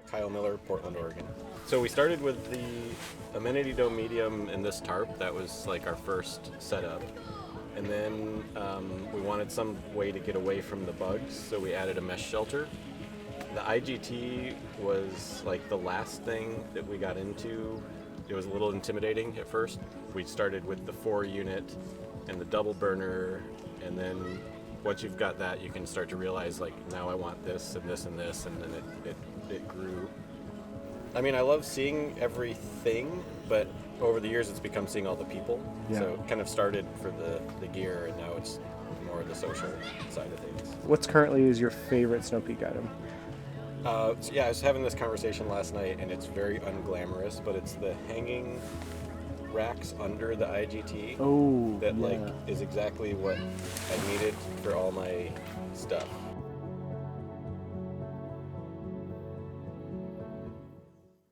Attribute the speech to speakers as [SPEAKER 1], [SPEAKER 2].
[SPEAKER 1] Kyle Miller, Portland, Oregon. So we started with the Amenity Dome Medium and this tarp. That was like our first setup. And then we wanted some way to get away from the bugs, so we added a mesh shelter. The IGT was like the last thing that we got into. It was a little intimidating at first. We started with the 4-unit and the double burner, and then once you've got that, you can start to realize, like, now I want this and this and this, and then it grew. I mean, I love seeing everything, but over the years it's become seeing all the people.
[SPEAKER 2] Yeah.
[SPEAKER 1] So it kind of started for the gear, and now it's more the social side of things.
[SPEAKER 2] What's currently is your favorite Snow Peak item?
[SPEAKER 1] So yeah, I was having this conversation last night, and it's very unglamorous, but it's the hanging racks under the IGT
[SPEAKER 2] Oh,
[SPEAKER 1] that
[SPEAKER 2] yeah.
[SPEAKER 1] like is exactly what I needed for all my stuff.